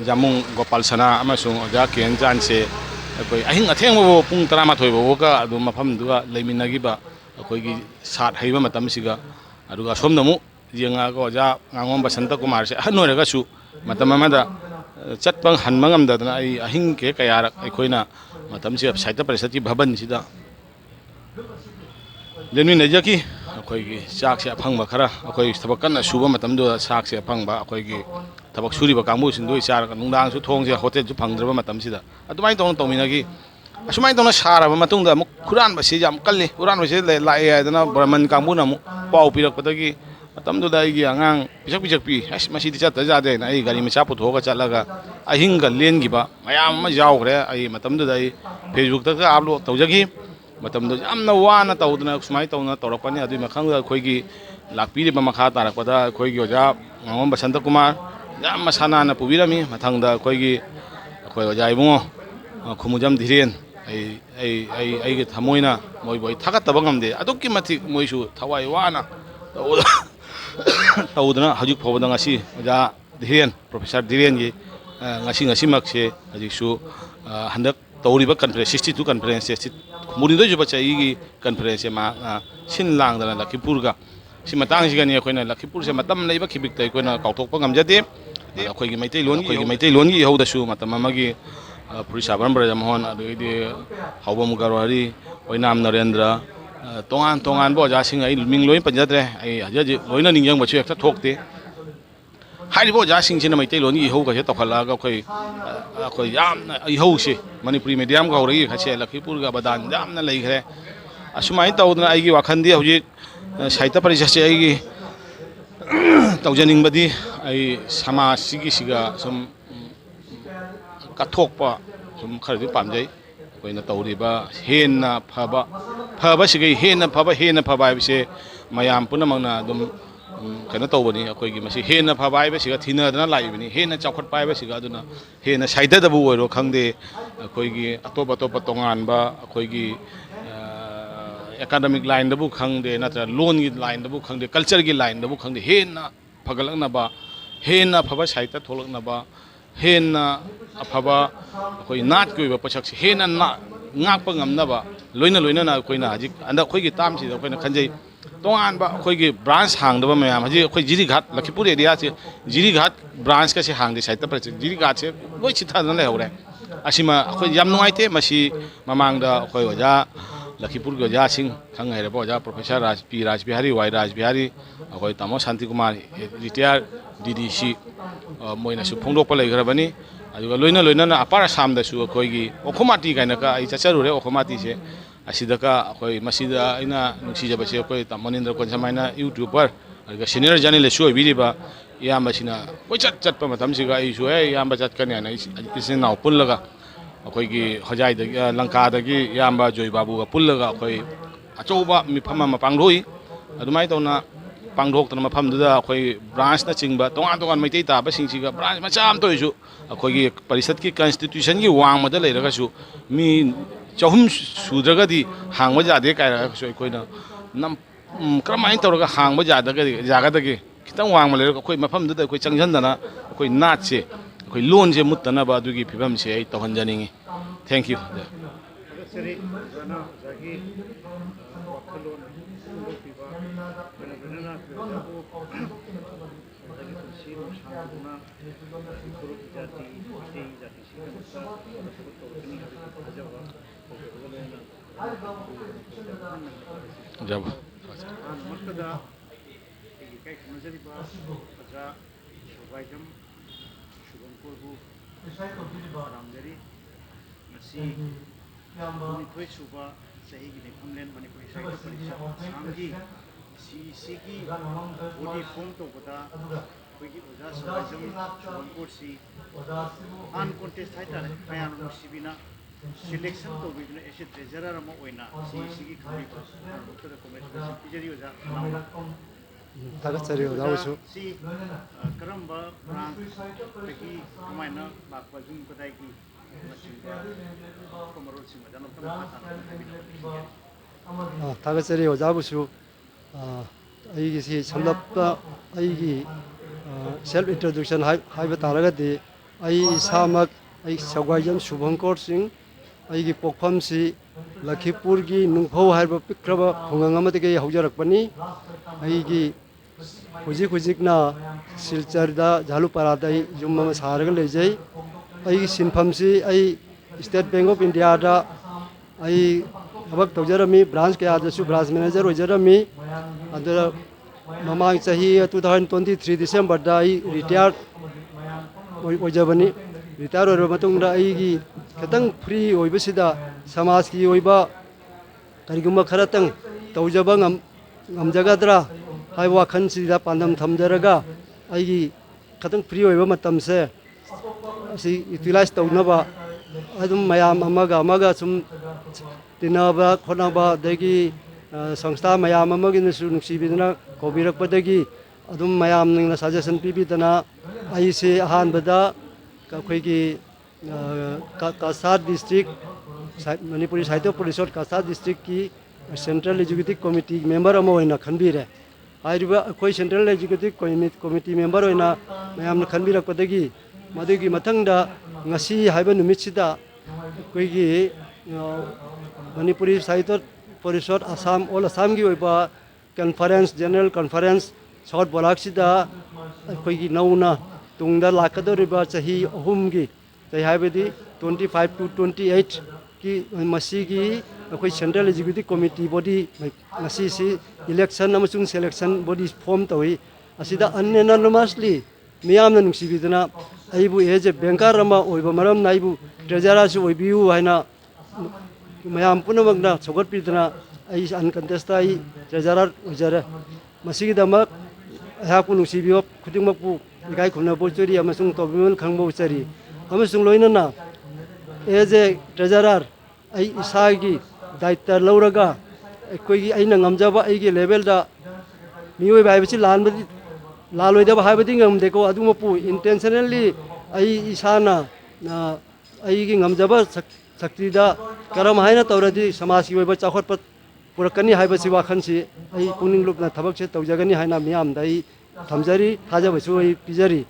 jamung gopal sana amasung oja ken jan se koi ahing atheng bo pung 12 bo ka adu mafam duga leiminagi ba koi gi sat haiba matam siga aduga somnamu jenga ko oja ngangom basanta kumar se hanore ga su matam amada chatpang hanmangam da na ai ahing ke kayarak ai koina matam si sahitya parisat ki bhaban sida lenmi najaki koi gi chak se phangba khara koi thabakan suba matam do chak se phangba koi gi tabak suri ba kamu sin doi char nungdang su thong se hotel su phangdrba matam sida adumai tong tominagi asumai tong sara ba matung da khuran ba se jam kalli khuran ba se la ai dana brahman kamu na mu pau pirak padagi matam do dai gi angang pisak pi masi di chat ja de na ai gari macha pu thoga chalaga ahing ga len gi ba mayam ma jaw gre ai matam do dai facebook ta ka upload tawjagi matam do amna wana tawdna sumai tawna tawrakpani adu makhang da khoi gi lakpi ri ba makha tarak pada khoi gi oja ngom basanta kumar yam masana na pubirami mathangda khoi oja ibungo khumujam dhiren ai ge thamoina moi boi thagat tabangam de adukki mathi moisu thawai wana tawdana hajik phobada ngasi oja dhiren professor dhiren gi ngasi makse hajiksu handak tawriba conference 62 conference murido juba chai gi conference ma sin lang dana lakipur ga simatang sigani khoina lakipur se matam leiba khibik tai koina kauthokpa ngamjade khoi gi maitai lon gi hoda su matam amagi puri sabram brajamhon aduidi hawbam garwari oinam narendra tongan bo ja sing ai ming loi panjadre ai haji loina ningjang bachu ekta thokte hai bo ja sing china maitai lon gi ho ga he tokhala ga khoi yam ai ho se manipuri medium ga hori khache lakipur ga badan yam na lei khre asumai tawdna ai gi wakhandi hoji sahitya parisat se ai gi tawjaning badi ai sama sigi siga sum kathokpa sum khari pamjai koina tawriba henna phaba sigai henna phaba bise mayam punamangna dum kana tawbani akoi gi masi henna phaba ba siga thina dana laibani henna chawkhat pai ba siga aduna henna saida da bu oiro khangde akoi gi atop tongan ba akoi gi academic line da bu khangde natra loan gi line da bu khangde culture gi line da bu khangde henna phagalakna ba henna phaba sahitya tholakna ba henna aphaba koi nat koi ba pachak se henna ngakpa ngamna ba loina na koina haji anda khoi gi tam si da koina khanjai tongan ba khoi gi branch hang da ba mayam haji khoi jiri ghat lakipur area se jiri ghat branch ka se hang de sahitya parisat jiri ghat se loi chitha na le hore asima khoi yam nuaite masi mamang da khoi oja lakipur gi oja sing khangai re ba oja professor Rajbihari Y Rajbihari khoi tamo Shanti Kumar retired DDC moina su phongdok pa leigrabani aduga loina na apara samda su khoi gi okhomati kaina ka ai chacharu re okhomati se asida ka khoi masida ina nungsi jaba se khoi tamanindra konsamaina youtuber aduga senior journalist su biriba yamba sina koi chat pa matam siga ai su yamba chat kani ana isin naw pullaga khoi gi hojai da lanka da gi yamba Joy Babu ga pullaga khoi achouba mi phama ma pangroi adumai tawna ꯄꯥꯡꯊꯣꯛꯇꯅ ꯃꯐꯝꯗꯨꯗ ꯑꯩꯈꯣꯏ ꯕ꯭ꯔꯥꯟꯁꯅꯆꯤꯡꯕ ꯇꯣꯉꯥꯟ ꯇꯣꯉꯥꯟ Meitei ꯇꯥꯕꯁꯤꯡꯁꯤꯒ branch ꯃꯆꯥ ꯑꯃꯇ ꯑꯣꯏꯔꯁꯨ ꯑꯩꯈꯣꯏꯒꯤ ꯄꯔꯤꯁꯠꯀꯤ ꯀꯟꯁꯇꯤꯇ꯭ꯌꯨꯁꯟꯒꯤ ꯋꯥꯡꯃꯗ ꯂꯩꯔꯒꯁꯨ ꯃꯤ 300 ꯁꯨꯗ꯭ꯔꯒꯗꯤ ꯍꯥꯡꯕ ꯌꯥꯗꯦ ꯀꯥꯏꯔꯒꯁꯨ ꯑꯩꯈꯣꯏꯅ ꯀꯔꯝꯍꯥꯏꯅ ꯇꯧꯔꯒ ꯍꯥꯡꯕ ꯌꯥꯒꯗꯒꯦ ꯈꯤꯇꯪ ꯋꯥꯡꯃ ꯂꯩꯔꯒ ꯑꯩꯈꯣꯏ ꯃꯐꯝꯗꯨꯗ ꯑꯩꯈꯣꯏ ꯆꯪꯁꯤꯟꯗꯅ ꯑꯩꯈꯣꯏ ꯅꯥꯠꯁꯦ ꯑꯩꯈꯣꯏ ꯂꯣꯟꯁꯦ ꯃꯨꯠꯇꯅꯕ ꯑꯗꯨꯒꯤ ꯐꯤꯕꯝꯁꯦ ꯑꯩ ꯇꯧꯍꯟꯖꯅꯤꯡꯉꯤ ꯊꯦꯡꯛ ꯌꯨ ꯊꯥꯒꯠꯆꯔꯤ ꯑꯣꯖꯥꯅ ꯑꯣꯖꯥꯒꯤ ꯋꯥꯈꯜꯂꯣꯟ ꯐꯣꯡꯗꯣꯛꯄꯤꯕ ꯂꯣꯏꯅꯅ ꯑꯣꯖꯥꯕꯨ ꯑꯣꯖꯥꯒꯤ ꯄꯨꯟꯁꯤ ꯅꯨꯡꯁꯥꯡꯗꯨꯅ ꯐꯨꯔꯨꯞ ꯖꯥꯇꯤ ꯃꯩꯇꯩ ꯖꯥꯇꯤꯁꯤꯡꯒꯤꯗꯃꯛꯇ ꯊꯕꯛ ꯇꯧꯔꯛꯀꯅꯤ ꯍꯥꯏꯕꯒꯤ ꯊꯥꯖꯕ ꯇꯧꯖꯕꯒ ꯂꯣꯏꯅꯅ ꯑꯍꯥꯟꯕꯃꯛꯇꯗ ꯑꯩꯒꯤ ꯏꯀꯥꯏ ꯈꯨꯝꯅꯖꯔꯤꯕ ꯑꯣꯖꯥ ꯁꯣꯕꯥꯏꯖꯝ ꯁꯨꯕꯪꯀꯣꯔꯕꯨ ꯇꯔꯥꯝꯖꯔꯤ ꯉꯁꯤ 12 ꯁꯨꯕ ꯆꯍꯤꯒꯤ ꯃꯤꯐꯝꯂꯦꯟ ꯃꯅꯤꯄꯨꯔꯤ ꯁꯥꯍꯤꯇ꯭ꯌ ꯄꯔꯤꯁꯠ ꯑꯁꯥꯝꯒꯤ CECꯒꯤ ꯕꯣꯗꯤ ꯐꯣꯝ ꯇꯧꯕꯗ ꯑꯩꯈꯣꯏꯒꯤ ꯑꯣꯖꯥ ꯁꯣꯕꯥꯏꯖꯝ ꯁꯨꯕꯪꯀꯣꯔꯁꯤ ꯑꯟ ꯀꯣꯟꯇꯦꯁ ꯍꯥꯏꯇꯥꯔꯦ ꯃꯌꯥꯝꯅ ꯅꯨꯡꯁꯤꯕꯤꯅ ꯁꯦꯂꯦꯛꯁꯟ ꯇꯧꯕꯤꯗꯨꯅ ꯑꯦꯁ ꯇ꯭ꯔꯦꯖꯔꯔ ꯑꯃ ꯑꯣꯏꯅ CECꯒꯤ ꯈꯟꯕꯤꯕ ꯑꯍꯥꯟꯕꯃꯛꯇꯗ ꯀꯣꯡꯒ꯭ꯔꯦꯆꯨꯂꯦꯁꯟ ꯄꯤꯖꯔꯤ ꯑꯣꯖꯥ ꯊꯥꯒꯠꯆꯔꯤ ꯑꯣꯖꯥꯕꯨꯁꯨ ꯁꯤ ꯀꯔꯝꯕ ꯕ꯭ꯔꯥꯟꯆꯇꯒꯤ ꯀꯃꯥꯏꯅ ꯂꯥꯛꯄ ꯌꯨꯝ ꯀꯗꯥꯏꯒꯤ ꯅꯆꯤꯡꯕ ꯑꯀꯨꯞꯄ ꯃꯔꯣꯜꯁꯤꯡ ꯑꯣꯖꯥꯅ ꯑꯃꯨꯛꯇ ꯃꯈꯥ ꯇꯥꯅ ꯍꯥꯏꯕꯤꯅꯕ ꯊꯥꯒꯠꯆꯔꯤ ꯑꯣꯖꯥꯕꯨꯁꯨ ꯑꯩꯒꯤꯁꯤ ꯁꯝꯂꯞꯄ ꯑꯩꯒꯤ ꯁꯦꯜꯐ ꯏꯟꯇ꯭ꯔꯣꯗꯛꯁꯟ ꯍꯥꯏꯕ ꯇꯥꯔꯒꯗꯤ ꯑꯩ ꯏꯁꯥꯃꯛ ꯑꯩ ꯁꯧꯒꯥꯏꯖꯝ ꯁꯨꯚꯪꯀꯣꯔ ꯁꯤꯡ ꯑꯩꯒꯤ ꯄꯣꯛꯐꯝꯁꯤ ꯂꯈꯤꯄꯨꯔꯒꯤ ꯅꯨꯡꯐꯧ ꯍꯥꯏꯕ ꯄꯤꯛꯈ꯭ꯔꯕ ꯈꯨꯡꯒꯪ ꯑꯃꯗꯒꯤ ꯍꯧꯖꯔꯛꯄꯅꯤ ꯑꯩꯒꯤ ꯍꯧꯖꯤꯛꯅ ꯁꯤꯜꯆꯔꯗ ꯓꯥꯂꯨꯄꯥꯔꯥꯗ ꯑꯩ ꯌꯨꯝ ꯑꯃ ꯁꯥꯔꯒ ꯂꯩꯖꯩ ꯑꯩꯒꯤ ꯁꯤꯟꯐꯝꯁꯤ ꯑꯩ ꯁ꯭ꯇꯦꯠ ꯕꯦꯡꯛ ꯑꯣꯐ ꯏꯟꯗꯤꯌꯥꯗ ꯑꯩ ꯊꯕꯛ ꯇꯧꯖꯔꯝꯃꯤ ꯕ꯭ꯔꯥꯟꯁ ꯀꯌꯥꯗꯁꯨ ꯕ꯭ꯔꯥꯟꯁ ꯃꯦꯅꯦꯖꯔ ꯑꯣꯏꯖꯔꯝꯃꯤ ꯑꯗꯨꯗ ꯃꯃꯥꯡ ꯆꯍꯤ 2023 ꯗꯤꯁꯦꯝꯕꯔꯗ ꯑꯩ ꯔꯤꯇꯥꯌꯔ ꯑꯣꯏꯖꯕꯅꯤ ꯔꯤꯇꯥꯌꯔ ꯑꯣꯏꯔꯕ ꯃꯇꯨꯡꯗ ꯑꯩꯒꯤ ꯈꯤꯇꯪ ꯐ꯭ꯔꯤ ꯑꯣꯏꯕꯁꯤꯗ ꯁꯃꯥꯖꯀꯤ ꯑꯣꯏꯕ ꯀꯔꯤꯒꯨꯝꯕ ꯈꯔꯇꯪ ꯇꯧꯖꯕ ꯉꯝꯖꯒꯗ꯭ꯔꯥ ꯍꯥꯏꯕ ꯋꯥꯈꯜꯁꯤꯗ ꯄꯥꯟꯗꯝ ꯊꯝꯖꯔꯒ ꯑꯩꯒꯤ ꯈꯤꯇꯪ ꯐ꯭ꯔꯤ ꯑꯣꯏꯕ ꯃꯇꯝꯁꯦ ꯑꯁꯤ ꯌꯨꯇꯤꯂꯥꯏꯖ ꯇꯧꯅꯕ ꯑꯗꯨꯝ ꯃꯌꯥꯝ ꯑꯃꯒ ꯁꯨꯝ ꯇꯤꯟꯅꯕ ꯈꯣꯠꯅꯕ ꯑꯗꯒꯤ ꯁꯪꯁꯊꯥ ꯃꯌꯥꯝ ꯑꯃꯒꯤꯅꯁꯨ ꯅꯨꯡꯁꯤꯕꯤꯗꯨꯅ ꯀꯧꯕꯤꯔꯛꯄꯗꯒꯤ ꯑꯗꯨꯝ ꯃꯌꯥꯝꯅ ꯁꯖꯦꯁꯟ ꯄꯤꯕꯤꯗꯅ ꯑꯩꯁꯦ ꯑꯍꯥꯟꯕꯗ ꯑꯩꯈꯣꯏꯒꯤ ꯀꯁꯥꯔ ꯗꯤꯁꯇ꯭ꯔꯤꯛ ꯃꯅꯤꯄꯨꯔꯤ ꯁꯥꯍꯤꯇ꯭ꯌ ꯄꯔꯤꯁꯠ ꯀꯁꯥꯔ ꯗꯤꯁꯇ꯭ꯔꯤꯛꯀꯤ ꯁꯦꯟꯇ꯭ꯔꯦꯜ ꯑꯦꯛꯖꯤꯀ꯭ꯌꯨꯇꯤꯚ ꯀꯣꯃꯤꯇꯤ ꯃꯦꯝꯕꯔ ꯑꯃ ꯑꯣꯏꯅ ꯈꯟꯕꯤꯔꯦ ꯍꯥꯏꯔꯤꯕ ꯑꯩꯈꯣꯏ ꯁꯦꯟꯇ꯭ꯔꯦꯜ ꯑꯦꯛꯖꯤꯀ꯭ꯌꯨꯇꯤꯚ ꯀꯣꯃꯤꯇꯤ ꯃꯦꯝꯕꯔ ꯑꯣꯏꯅ ꯃꯌꯥꯝꯅ ꯈꯟꯕꯤꯔꯛꯄꯗꯒꯤ ꯃꯗꯨꯒꯤ ꯃꯊꯪꯗ ꯉꯁꯤ ꯍꯥꯏꯕ ꯅꯨꯃꯤꯠꯁꯤꯗ ꯑꯩꯈꯣꯏꯒꯤ ꯃꯅꯤꯄꯨꯔꯤ ꯁꯥꯍꯤꯇ꯭ꯌ ꯄꯔꯤꯁꯠ ꯑꯁꯥꯝ ꯑꯣꯜ ꯑꯁꯥꯝꯒꯤ ꯑꯣꯏꯕ ꯀꯟꯐꯔꯦꯟꯁ ꯖꯦꯅꯔꯦꯜ ꯀꯟꯐꯔꯦꯟꯁ ꯁꯥꯎꯠ ꯕꯣꯂꯥꯛꯁꯤꯗ ꯑꯩꯈꯣꯏꯒꯤ ꯅꯧꯅ ꯇꯨꯡꯗ ꯂꯥꯛꯀꯗꯧꯔꯤꯕ ꯆꯍꯤ 3ꯒꯤ ꯆꯍꯤ ꯍꯥꯏꯕꯗꯤ 25 to 28ꯀꯤ ꯃꯁꯤꯒꯤ ꯑꯩꯈꯣই ꯁꯦꯟꯇ꯭ꯔꯦꯜ ꯑꯦꯛꯖꯤꯀ꯭ꯌꯨꯇꯤꯚ ꯀꯣꯃꯤꯇꯤ ꯕꯣꯗꯤ ꯉꯁꯤꯁꯤ ꯏꯂꯦꯛꯁꯟ ꯑꯃꯁꯨꯡ ꯁꯦꯂꯦꯛꯁꯟ ꯕꯣꯗꯤ ꯐꯣꯝ ꯇꯧꯏ ꯑꯁꯤꯗ ꯑꯟꯑꯦꯅꯣꯅꯤꯃꯁꯂꯤ ꯃꯤꯌꯥꯝꯅ ꯅꯨꯡꯁꯤꯕꯤꯗꯨꯅ ꯑꯩꯕꯨ ꯑꯦꯖ ꯑꯦ ꯕꯦꯡꯀꯔ ꯑꯃ ꯑꯣꯏꯕ ꯃꯔꯝꯅ ꯑꯩꯕꯨ ꯇ꯭ꯔꯦꯖꯔꯔꯁꯨ ꯑꯣꯏꯕꯤꯌꯨ ꯍꯥꯏꯅ ꯃꯌꯥꯝ ꯄꯨꯝꯅꯃꯛꯅ ꯁꯧꯒꯠꯄꯤꯗꯨꯅ ꯑꯩ ꯑꯟꯀꯟꯇꯦꯁꯇ ꯑꯩ ꯇ꯭ꯔꯦꯖꯔꯔ ꯑꯣꯏꯖꯔꯦ ꯃꯁꯤꯒꯤꯗꯃꯛ ꯑꯩꯍꯥꯛꯄꯨ ꯅꯨꯡꯁꯤꯕꯤꯕ ꯈꯨꯗꯤꯡꯃꯛꯄꯨ ꯏꯀꯥꯏ ꯈꯨꯝꯅꯕ ꯎꯠꯆꯔꯤ ꯑꯃꯁꯨꯡ ꯇꯧꯕꯤꯃꯜ ꯈꯪꯕ ꯎꯠꯆꯔꯤ ꯑꯃꯁꯨꯡ ꯂꯣꯏꯅꯅ ꯑꯦꯖ ꯑꯦ ꯇ꯭ꯔꯦꯖꯔꯔ ꯑꯩ ꯏꯁꯥꯒꯤ ꯗꯥꯏꯇ ꯂꯧꯔꯒ ꯑꯩꯈꯣꯏꯒꯤ ꯑꯩꯅ ꯉꯝꯖꯕ ꯑꯩꯒꯤ ꯂꯦꯚꯦꯜꯗ ꯃꯤꯑꯣꯏꯕ ꯍꯥꯏꯕꯁꯤ ꯂꯥꯜꯂꯣꯏꯗꯕ ꯍꯥꯏꯕꯗꯤ ꯉꯝꯗꯦꯀꯣ ꯑꯗꯨꯃꯛꯄꯨ ꯏꯟꯇꯦꯟꯁꯅꯦꯜꯂꯤ ꯑꯩ ꯏꯁꯥꯅ ꯑꯩꯒꯤ ꯉꯝꯖꯕ ꯁꯛꯇꯤꯗ ꯀꯔꯝ ꯍꯥꯏꯅ ꯇꯧꯔꯗꯤ ꯁꯃꯥꯖꯀꯤ ꯑꯣꯏꯕ ꯆꯥꯎꯈꯠꯄ ꯄꯨꯔꯛꯀꯅꯤ ꯍꯥꯏꯕꯁꯤ ꯋꯥꯈꯜꯁꯤ ꯑꯩ ꯄꯨꯛꯅꯤꯡ ꯂꯨꯞꯅ ꯊꯕꯛꯁꯦ ꯇꯧꯖꯒꯅꯤ ꯍꯥꯏꯅ ꯃꯤꯌꯥꯝꯗ ꯑꯩ ꯊꯝꯖꯔꯤ ꯊꯥꯖꯕꯁꯨ ꯑꯩ ꯄꯤꯖꯔꯤ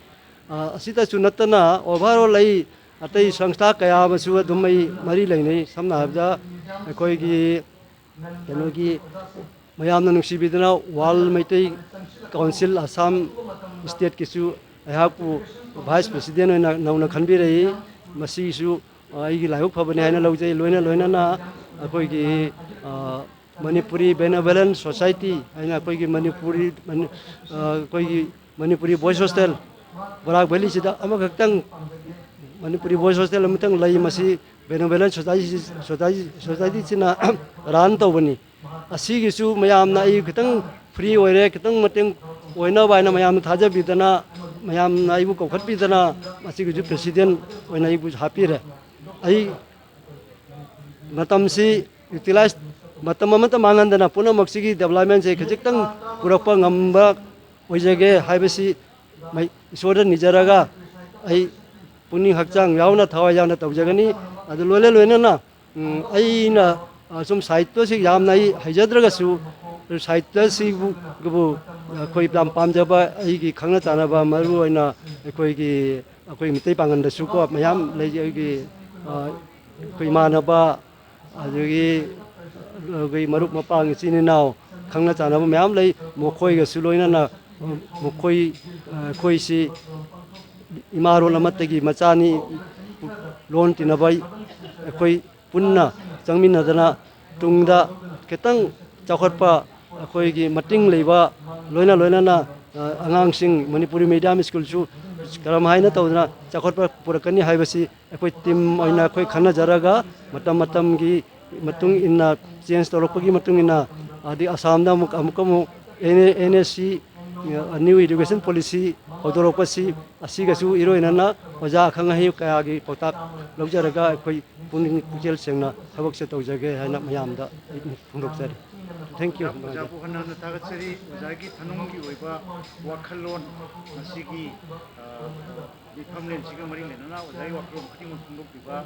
ꯑꯁꯤꯇꯁꯨ ꯅꯠꯇꯅ ꯑꯣꯚꯔꯑꯣꯜ ꯑꯩ ꯑꯇꯩ ꯁꯪꯁꯊꯥ ꯀꯌꯥ ꯑꯃꯁꯨ ꯑꯗꯨꯝ ꯑꯩ ꯃꯔꯤ ꯂꯩꯅꯩ ꯁꯝꯅ ꯍꯥꯏꯔꯕꯗ ꯑꯩꯈꯣꯏꯒꯤ ꯀꯩꯅꯣꯒꯤ ꯃꯌꯥꯝꯅ ꯅꯨꯡꯁꯤꯕꯤꯗꯨꯅ ꯋꯥꯔꯜ ꯃꯩꯇꯩ ꯀꯥꯎꯟꯁꯤꯜ ꯑꯁꯥꯝ ꯁ꯭ꯇꯦꯠꯀꯤꯁꯨ ꯑꯩꯍꯥꯛꯄꯨ ꯚꯥꯏꯁ ꯄ꯭ꯔꯦꯁꯤꯗꯦꯟ ꯑꯣꯏꯅ ꯅꯧꯅ ꯈꯟꯕꯤꯔꯛꯏ ꯃꯁꯤꯒꯤꯁꯨ ꯑꯩꯒꯤ ꯂꯥꯏꯕꯛ ꯐꯕꯅꯤ ꯍꯥꯏꯅ ꯂꯧꯖꯩ ꯂꯣꯏꯅꯅ ꯑꯩꯈꯣꯏꯒꯤ ꯃꯅꯤꯄꯨꯔꯤ ꯕꯦꯅꯦꯚꯣꯂꯦꯟ ꯁꯣꯁꯥꯏꯇꯤ ꯍꯥꯏꯅ ꯑꯩꯈꯣꯏꯒꯤ ꯃꯅꯤꯄꯨꯔꯤ ꯚꯣꯏꯁ ꯍꯣꯁꯇꯦꯜ ꯕꯣꯔꯥꯛ ꯚꯦꯂꯤꯁꯤꯗ ꯑꯃꯈꯛꯇꯪ ꯃꯅꯤꯄꯨꯔꯤ ꯚꯣꯏꯁ ꯍꯣꯁꯇꯦꯜ ꯑꯃꯇꯪ ꯂꯩ ꯃꯁꯤ ꯕꯦꯅꯦꯚꯣꯂꯦꯟ ꯁꯣꯁꯥꯏꯇꯤꯁꯤꯅ ꯔꯟ ꯇꯧꯕꯅꯤ ꯑꯁꯤꯒꯤꯁꯨ ꯃꯌꯥꯝꯅ ꯑꯩ ꯈꯤꯇꯪ ꯐ꯭ꯔꯤ ꯑꯣꯏꯔꯦ ꯈꯤꯇꯪ ꯃꯇꯦꯡ ꯑꯣꯏꯅꯕ ꯍꯥꯏꯅ ꯃꯌꯥꯝꯅ ꯊꯥꯖꯕꯤꯗꯅ ꯃꯌꯥꯝꯅ ꯑꯩꯕꯨ ꯀꯧꯈꯠꯄꯤꯗꯅ ꯃꯁꯤꯒꯤꯁꯨ ꯄ꯭ꯔꯦꯁꯤꯗꯦꯟ ꯑꯣꯏꯅ ꯑꯩꯕꯨ ꯍꯥꯞꯄꯤꯔꯦ ꯑꯩ ꯃꯇꯝꯁꯤ ꯌꯨꯇꯤꯂꯥꯏꯖ ꯃꯇꯝ ꯑꯃꯠꯇ ꯃꯥꯡꯍꯟꯗꯅ ꯄꯨꯝꯅꯃꯛꯁꯤꯒꯤ ꯗꯦꯕꯂꯞꯃꯦꯟꯁꯦ ꯈꯖꯤꯛꯇꯪ ꯄꯨꯔꯛꯄ ꯉꯝꯕ ꯑꯣꯏꯖꯒꯦ ꯍꯥꯏꯕꯁꯤ ꯏꯁꯣꯔꯗ ꯅꯤꯖꯔꯒ ꯑꯩ ꯄꯨꯛꯅꯤꯡ ꯍꯛꯆꯥꯡ ꯌꯥꯎꯅ ꯊꯋꯥꯏ ꯌꯥꯎꯅ ꯇꯧꯖꯒꯅꯤ ꯑꯗꯨ ꯂꯣꯏꯅꯅ ꯑꯩꯅ ꯁꯨꯝ ꯁꯥꯍꯤꯇ꯭ꯌꯁꯤ ꯌꯥꯝꯅ ꯑꯩ ꯍꯩꯖꯗ꯭ꯔꯒꯁꯨ ꯁꯥꯍꯤꯇ꯭ꯌꯁꯤꯕꯨ ꯑꯩꯈꯣꯏ ꯌꯥꯝ ꯄꯥꯝꯖꯕ ꯑꯩꯒꯤ ꯈꯪꯅ ꯆꯥꯟꯅꯕ ꯃꯔꯨ ꯑꯣꯏꯅ ꯑꯩꯈꯣꯏ ꯃꯤꯇꯩ ꯄꯥꯡꯒꯟꯗꯁꯨꯀꯣ ꯃꯌꯥꯝ ꯂꯩ ꯑꯩꯈꯣꯏ ꯏꯃꯥꯟꯅꯕ ꯑꯗꯒꯤ ꯑꯩꯈꯣꯏ ꯃꯔꯨꯞ ꯃꯄꯥꯡ ꯏꯆꯤꯟ ꯏꯅꯥꯎ ꯈꯪꯅ ꯆꯥꯟꯅꯕ ꯃꯌꯥꯝ ꯂꯩ ꯃꯈꯣꯏꯒꯁꯨ ꯂꯣꯏꯅꯅ ꯑꯩꯈꯣꯏꯁꯤ ꯏꯃꯥꯔꯣꯜ ꯑꯃꯠꯇꯒꯤ ꯃꯆꯥꯅꯤ ꯂꯣꯟ ꯇꯤꯟꯅꯕ ꯑꯩꯈꯣꯏ ꯄꯨꯟꯅ ꯆꯪꯃꯤꯟꯅꯗꯅ ꯇꯨꯡꯗ ꯈꯤꯇꯪ ꯆꯥꯎꯈꯠꯄ ꯑꯩꯈꯣꯏꯒꯤ ꯃꯇꯤꯡ ꯂꯩꯕ ꯂꯣꯏꯅꯅ ꯑꯉꯥꯡꯁꯤꯡ ꯃꯅꯤꯄꯨꯔꯤ ꯃꯤꯗꯤꯌꯝ ꯁ꯭ꯀꯨꯜꯁꯨ ꯀꯔꯝ ꯍꯥꯏꯅ ꯇꯧꯗꯅ ꯆꯥꯎꯈꯠꯄ ꯄꯨꯔꯛꯀꯅꯤ ꯍꯥꯏꯕꯁꯤ ꯑꯩꯈꯣꯏ ꯇꯤꯝ ꯑꯣꯏꯅ ꯑꯩꯈꯣꯏ ꯈꯟꯅꯖꯔꯒ ꯃꯇꯝꯒꯤ ꯃꯇꯨꯡ ꯏꯟꯅ ꯆꯦꯟꯖ ꯇꯧꯔꯛꯄꯒꯤ ꯃꯇꯨꯡ ꯏꯟꯅ ꯑꯗꯩ ꯑꯁꯥꯝꯗ ꯑꯃꯨꯛ NSC ꯅ꯭ꯌꯨ ꯏꯗꯨꯀꯦꯁꯟ ꯄꯣꯂꯤꯁꯤ ꯍꯧꯗꯣꯔꯛꯄꯁꯤ ꯑꯁꯤꯒꯁꯨ ꯏꯔꯣꯏꯅꯅ ꯑꯣꯖꯥ ꯑꯈꯪ ꯑꯍꯩ ꯀꯌꯥꯒꯤ ꯄꯥꯎꯇꯥꯛ ꯂꯧꯖꯔꯒ ꯑꯩꯈꯣꯏ ꯄꯨꯛꯅꯤꯡ ꯄꯨꯛꯆꯦꯜ ꯁꯦꯡꯅ ꯊꯕꯛꯁꯦ ꯇꯧꯖꯒꯦ ꯍꯥꯏꯅ ꯃꯌꯥꯝꯗ ꯐꯣꯡꯗꯣꯛꯆꯔꯤ ꯊꯦꯡꯛ ꯌꯨ ꯑꯣꯖꯥꯕꯨ ꯍꯟꯅ ꯊꯥꯒꯠꯆꯔꯤ ꯑꯣꯖꯥꯒꯤ ꯊꯅꯨꯡꯒꯤ ꯑꯣꯏꯕ ꯋꯥꯈꯜꯂꯣꯟ ꯉꯁꯤꯒꯤ ꯃꯤꯐꯝꯂꯦꯟꯁꯤꯒ ꯃꯔꯤ ꯂꯩꯅꯅ ꯑꯣꯖꯥꯒꯤ ꯋꯥꯈꯜꯂꯣꯟ ꯈꯨꯗꯤꯡꯃꯛ ꯐꯣꯡꯗꯣꯛꯄꯤꯕ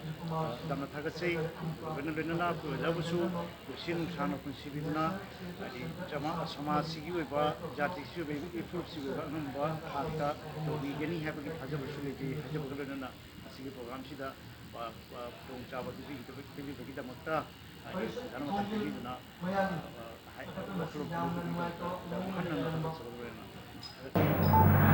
ꯌꯥꯝꯅ ꯊꯥꯒꯠꯆꯩ ꯂꯣꯏꯅꯅ ꯑꯩꯈꯣꯏ ꯑꯣꯖꯥꯕꯨꯁꯨ ꯄꯨꯟꯁꯤ ꯅꯨꯡꯁꯥꯡꯅ ꯄꯨꯟꯁꯤꯕꯤꯗꯨꯅ ꯍꯥꯏꯗꯤ ꯁꯃꯥꯖꯁꯤꯒꯤ ꯑꯣꯏꯕ ꯖꯥꯇꯤꯁꯤꯒꯤ ꯑꯣꯏꯕ ꯏꯐꯨꯔꯨꯞꯁꯤꯒꯤ ꯑꯣꯏꯕ ꯑꯉꯝꯕ ꯊꯥꯛꯇ ꯇꯧꯕꯤꯒꯅꯤ ꯍꯥꯏꯕꯒꯤ ꯊꯥꯖꯕꯁꯨ ꯂꯩꯖꯩ ꯍꯥꯏꯖꯕꯒ ꯂꯣꯏꯅꯅ ꯃꯁꯤꯒꯤ ꯄ꯭ꯔꯣꯒ꯭ꯔꯥꯝꯁꯤꯗ ꯈꯨꯗꯣꯡꯆꯥꯕ ꯄꯤꯕꯤꯕꯒꯤꯗꯃꯛꯇ ꯍꯥꯏꯗꯤ ꯑꯣꯖꯥꯅ ꯃꯇꯝ ꯄꯤꯕꯤꯗꯨꯅ ꯋꯥꯈꯜꯂꯣꯟ ꯐꯣꯡꯗꯣꯛꯄꯤꯕꯒꯤꯗꯃꯛꯇ ꯑꯣꯖꯥꯕꯨ ꯍꯟꯅ ꯊꯥꯒꯠꯆꯕ ꯂꯣꯏꯅꯅ